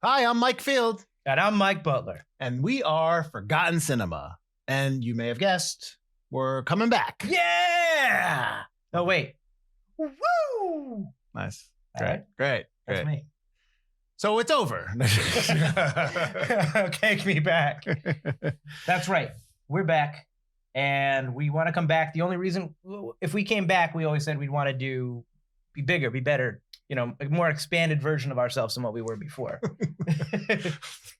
Hi, I'm Mike Field. And I'm Mike Butler. And we are Forgotten Cinema. And you may have guessed, we're coming back. Yeah! Oh, wait. Woo! Nice. All right. Great. That's me. So it's over. Take me back. That's right. We're back. And we want to come back. The only reason, if we came back, we always said we'd want to be bigger, be better. You know, a more expanded version of ourselves than what we were before.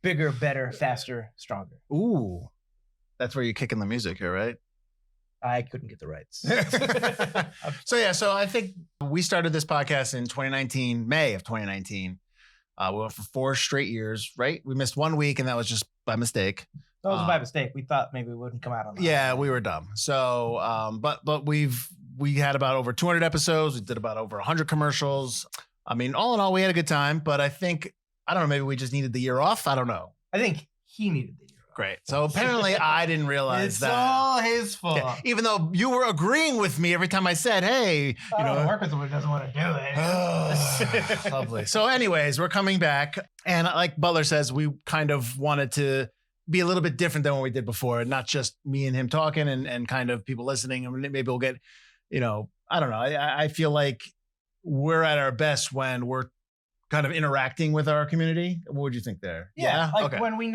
Bigger, better, faster, stronger. Ooh. That's where you're kicking the music here, right? I couldn't get the rights. So I think we started this podcast in 2019, May of 2019. We went for 4 straight years, right? We missed 1 week, and that was just by mistake. That was by mistake. We thought maybe we wouldn't come out on that. Yeah, we were dumb. So, but we had about over 200 episodes. We did about over 100 commercials. I mean, all in all, we had a good time. But I think, I don't know, maybe we just needed the year off. I don't know. I think he needed the year off. Great. So apparently I didn't realize that. It's all his fault. Yeah, even though you were agreeing with me every time I said, hey, I don't work with someone who doesn't want to do it. Lovely. So anyways, we're coming back. And like Butler says, we kind of wanted to be a little bit different than what we did before. Not just me and him talking and kind of people listening. And maybe we'll get, I don't know. I feel like we're at our best when we're kind of interacting with our community. What would you think there? Yeah. Like okay. When we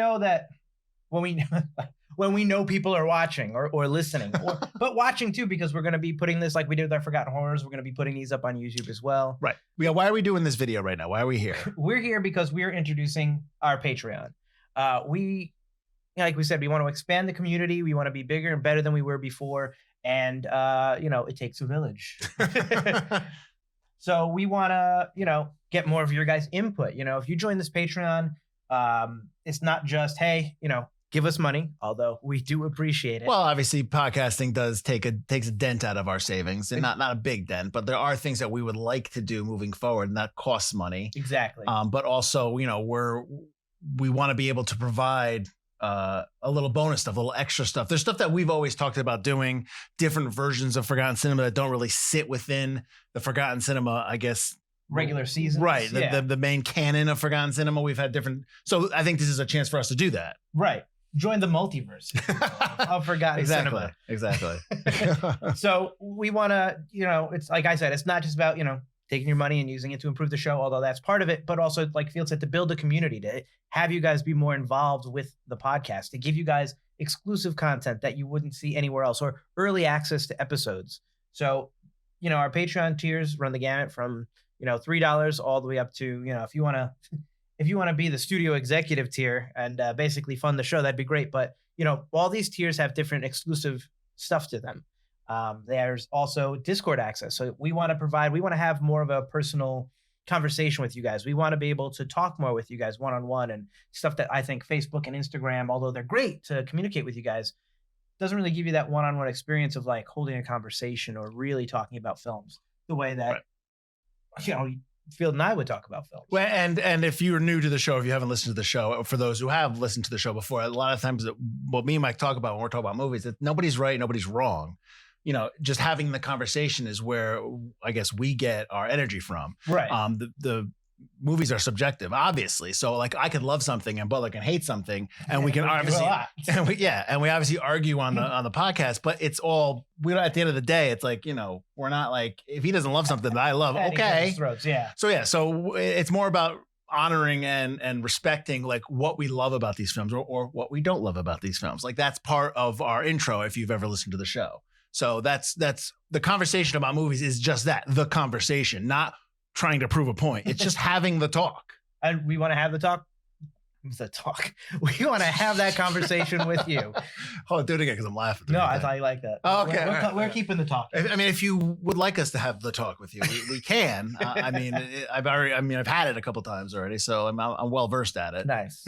know people are watching or listening, but watching too, because we're going to be putting this, like we did with our Forgotten Horrors, we're going to be putting these up on YouTube as well. Right. Yeah. Why are we doing this video right now? Why are we here? We're here because we're introducing our Patreon. Like we said, we want to expand the community. We want to be bigger and better than we were before. And, it takes a village. So we want to, get more of your guys' input. If you join this Patreon, it's not just, hey, give us money, although we do appreciate it. Well, obviously, podcasting takes a dent out of our savings, and not a big dent, but there are things that we would like to do moving forward, and that costs money. Exactly. But also, we want to be able to provide a little bonus stuff, a little extra stuff. There's stuff that we've always talked about doing, different versions of Forgotten Cinema that don't really sit within the Forgotten Cinema, I guess. Regular seasons. Right. The main canon of Forgotten Cinema. We've had different. So I think this is a chance for us to do that. Right. Join the multiverse of Forgotten Cinema. Exactly. So we want to, it's like I said, it's not just about, taking your money and using it to improve the show, although that's part of it, but also, like Field said, to build a community, to have you guys be more involved with the podcast, to give you guys exclusive content that you wouldn't see anywhere else, or early access to episodes. So, our Patreon tiers run the gamut from, $3 all the way up to, if you want to be the studio executive tier and basically fund the show, that'd be great. But, all these tiers have different exclusive stuff to them. There's also Discord access. So we want to have more of a personal conversation with you guys. We want to be able to talk more with you guys one-on-one, and stuff that I think Facebook and Instagram, although they're great to communicate with you guys, doesn't really give you that one-on-one experience of like holding a conversation or really talking about films the way that, Field and I would talk about films. Well, and if you're new to the show, if you haven't listened to the show, for those who have listened to the show before, a lot of times what me and Mike talk about when we're talking about movies, that nobody's right, nobody's wrong. Just having the conversation is where I guess we get our energy from. Right. The movies are subjective, obviously. So like I could love something and Butler can hate something, and we can obviously, and we obviously argue on the podcast. But it's all at the end of the day, it's like we're not like, if he doesn't love something that I love, okay. So it's more about honoring and respecting like what we love about these films or what we don't love about these films. Like that's part of our intro if you've ever listened to the show. So that's the conversation about movies is just that, the conversation, not trying to prove a point. It's just having the talk. And we want to have the talk. We want to have that conversation with you. Hold on, do it again because I'm laughing. No, I thought you liked that. Oh, okay. We're keeping the talk. I mean, if you would like us to have the talk with you, we can. I've had it a couple times already, so I'm well versed at it. Nice.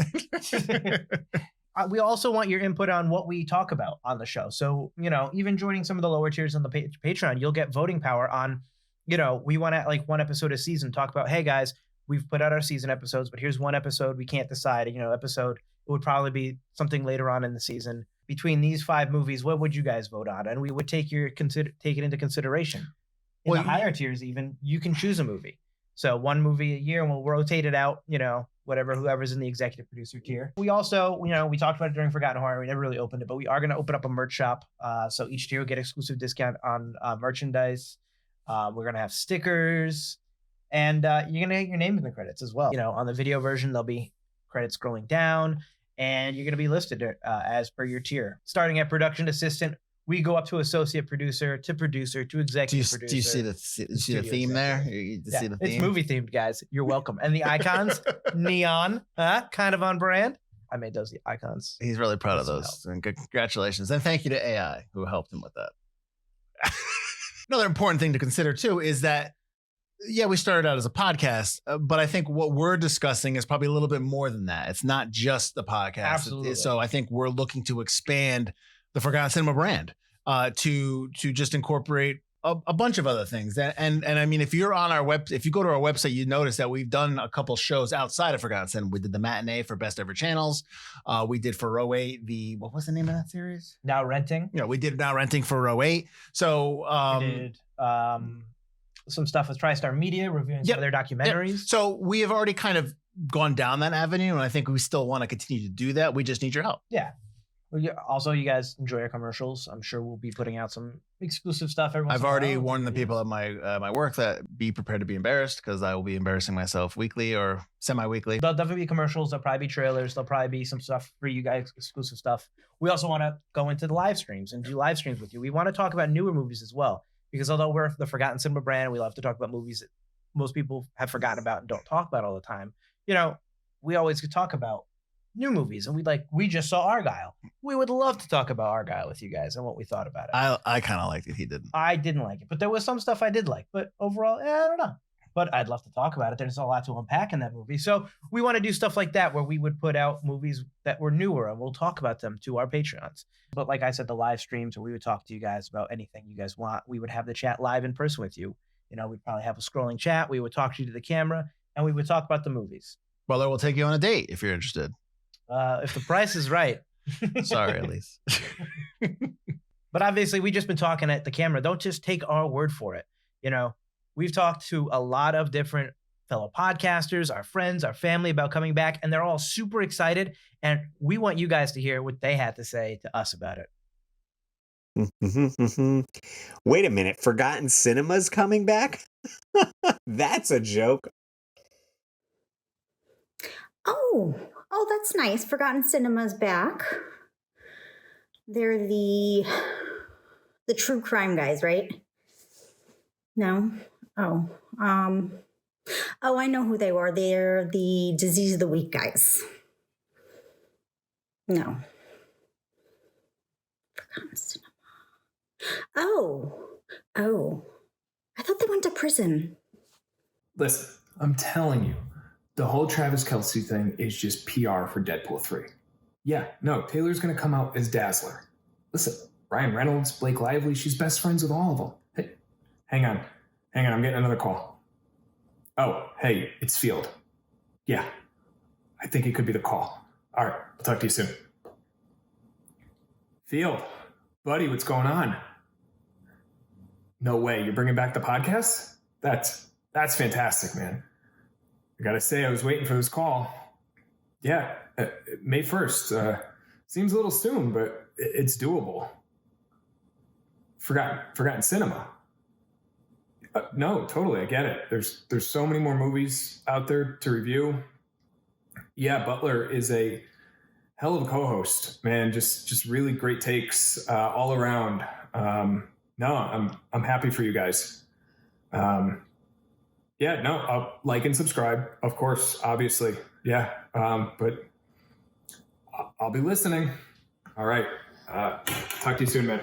We also want your input on what we talk about on the show. So, even joining some of the lower tiers on the Patreon, you'll get voting power on, we want to, like, one episode a season talk about, hey guys, we've put out our season episodes, but here's one episode we can't decide, episode. It would probably be something later on in the season. Between these 5 movies, what would you guys vote on? And we would take it into consideration. In the higher tiers, even, you can choose a movie. So one movie a year, and we'll rotate it out, whoever's in the executive producer tier. We also, we talked about it during Forgotten Horror. We never really opened it, but we are going to open up a merch shop. So each tier will get exclusive discount on merchandise. We're going to have stickers, and you're going to get your name in the credits as well. On the video version, there'll be credits scrolling down, and you're going to be listed as per your tier. Starting at production assistant, we go up to associate producer to executive producer. Do you see the theme there? See the theme? It's movie themed, guys. You're welcome. And the icons, neon, kind of on brand. I made those icons. He's really proud of those. And congratulations. And thank you to AI who helped him with that. Another important thing to consider too is that, we started out as a podcast, but I think what we're discussing is probably a little bit more than that. It's not just the podcast. Absolutely. So I think we're looking to expand the Forgotten Cinema brand to just incorporate a bunch of other things. And I mean, if you go to our website, you notice that we've done a couple shows outside of Forgotten Cinema. We did the matinee for Best Ever Channels. We did for Row 8 what was the name of that series? Now Renting. We did Now Renting for Row 8. So we did some stuff with TriStar Media, reviewing some of their documentaries. Yep. So we have already kind of gone down that avenue, and I think we still want to continue to do that. We just need your help. Yeah. Also, you guys enjoy our commercials. I'm sure we'll be putting out some exclusive stuff. I've already warned the people at my work that be prepared to be embarrassed, because I will be embarrassing myself weekly or semi-weekly. There'll definitely be commercials. There'll probably be trailers. There'll probably be some stuff for you guys, exclusive stuff. We also want to go into the live streams and do live streams with you. We want to talk about newer movies as well, because although we're the Forgotten Cinema brand, we love to talk about movies that most people have forgotten about and don't talk about all the time. We always could talk about new movies, and we just saw Argyle. We would love to talk about Argyle with you guys and what we thought about it. I kind of liked it. He didn't. I didn't like it, but there was some stuff I did like. But overall, I don't know. But I'd love to talk about it. There's a lot to unpack in that movie. So we want to do stuff like that, where we would put out movies that were newer, and we'll talk about them to our Patreons. But like I said, the live streams, where we would talk to you guys about anything you guys want. We would have the chat live in person with you. We'd probably have a scrolling chat. We would talk to you to the camera, and we would talk about the movies. Butler will take you on a date if you're interested. If the price is right. Sorry, Elise. But obviously, we've just been talking at the camera. Don't just take our word for it. We've talked to a lot of different fellow podcasters, our friends, our family about coming back, and they're all super excited. And we want you guys to hear what they had to say to us about it. Wait a minute. Forgotten Cinema's coming back? That's a joke. Oh, that's nice. Forgotten Cinema's back. They're the true crime guys, right? No? Oh, I know who they were. They're the Disease of the Week guys. No. Forgotten Cinema. Oh. I thought they went to prison. Listen, I'm telling you, the whole Travis Kelce thing is just PR for Deadpool 3. Yeah, no, Taylor's going to come out as Dazzler. Listen, Ryan Reynolds, Blake Lively, she's best friends with all of them. Hey, hang on, I'm getting another call. Oh, hey, it's Field. Yeah, I think it could be the call. All right, I'll talk to you soon. Field, buddy, what's going on? No way, you're bringing back the podcast? That's fantastic, man. I gotta say, I was waiting for this call. Yeah, May 1st. Seems a little soon, but it's doable. Forgotten Cinema. No, totally, I get it. There's so many more movies out there to review. Yeah, Butler is a hell of a co-host, man. Just really great takes all around. No, I'm happy for you guys. Yeah, no, I'll like and subscribe, of course, obviously. Yeah, but I'll be listening. All right. Talk to you soon, man.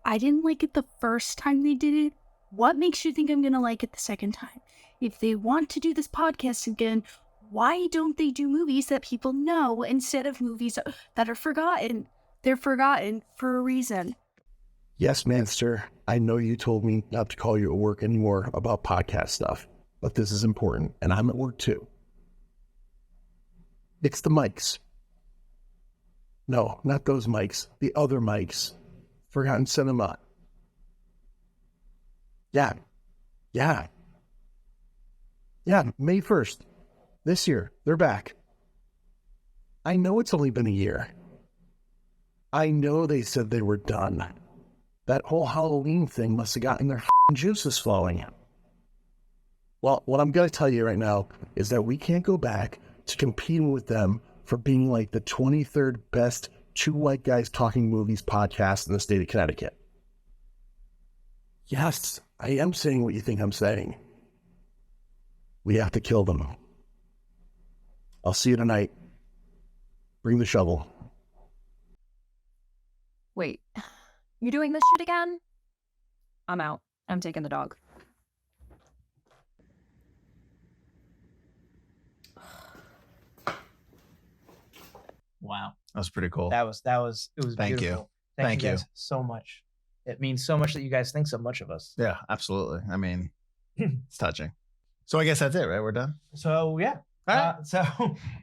I didn't like it the first time they did it. What makes you think I'm going to like it the second time? If they want to do this podcast again, why don't they do movies that people know instead of movies that are forgotten? They're forgotten for a reason. Yes, Master. I know you told me not to call you at work anymore about podcast stuff, but this is important, and I'm at work too. It's the mics. No, not those mics. The other mics. Forgotten Cinema. Yeah. Yeah, May 1st. This year, they're back. I know it's only been a year. I know they said they were done. That whole Halloween thing must have gotten their juices flowing. Well, what I'm going to tell you right now is that we can't go back to competing with them for being like the 23rd best two white guys talking movies podcast in the state of Connecticut. Yes, I am saying what you think I'm saying. We have to kill them. I'll see you tonight. Bring the shovel. Wait, you doing this shit again? I'm out. I'm taking the dog. Wow. That was pretty cool. It was Thank beautiful. you. Thank you guys so much. It means so much that you guys think so much of us. Yeah, absolutely. I mean, it's touching. So I guess that's it, right? We're done. So yeah. All right. So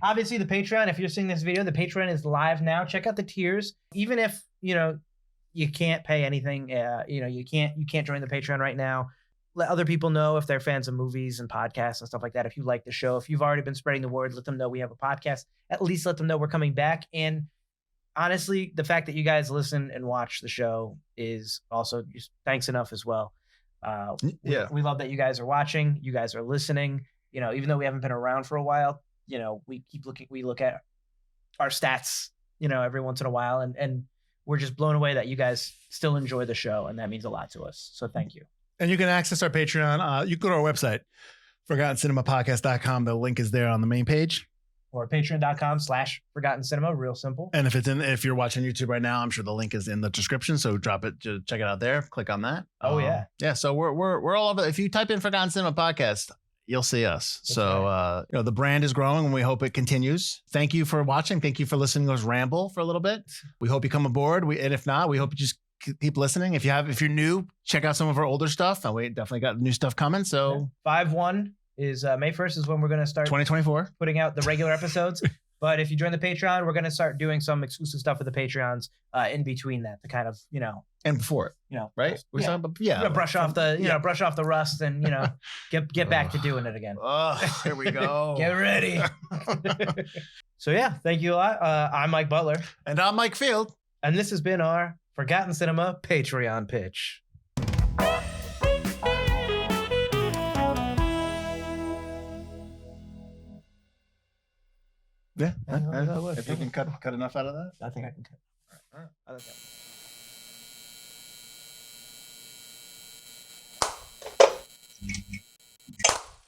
obviously the Patreon, if you're seeing this video, the Patreon is live now. Check out the tiers. Even if, you can't pay anything, you can't join the Patreon right now. Let other people know if they're fans of movies and podcasts and stuff like that. If you like the show, if you've already been spreading the word, let them know we have a podcast. At least let them know we're coming back. And honestly, the fact that you guys listen and watch the show is also just thanks enough as well. We love that you guys are watching. You guys are listening. Even though we haven't been around for a while, we look at our stats, every once in a while, and we're just blown away that you guys still enjoy the show, and that means a lot to us. So thank you. And you can access our Patreon. You can go to our website, ForgottenCinemaPodcast.com. The link is there on the main page. Or patreon.com/Forgotten Cinema, real simple. And if you're watching YouTube right now, I'm sure the link is in the description. So drop it, check it out there. Click on that. Oh yeah. Yeah. So we're all over. If you type in Forgotten Cinema Podcast, you'll see us. That's so, right. the brand is growing and we hope it continues. Thank you for watching. Thank you for listening to us ramble for a little bit. We hope you come aboard. And if not, we hope you just keep listening. If you're new, check out some of our older stuff. And we definitely got new stuff coming. So 5/1 is May 1st is when we're going to start 2024 putting out the regular episodes. But if you join the Patreon, we're going to start doing some exclusive stuff for the Patreons in between that to kind of, and before it, right? Brush off the rust and, get back to doing it again. Oh, here we go. Get ready. So yeah, thank you a lot. I'm Mike Butler. And I'm Mike Field. And this has been our Forgotten Cinema Patreon pitch. Yeah. If you can cut enough out of that. I think I can cut. All right. I like that.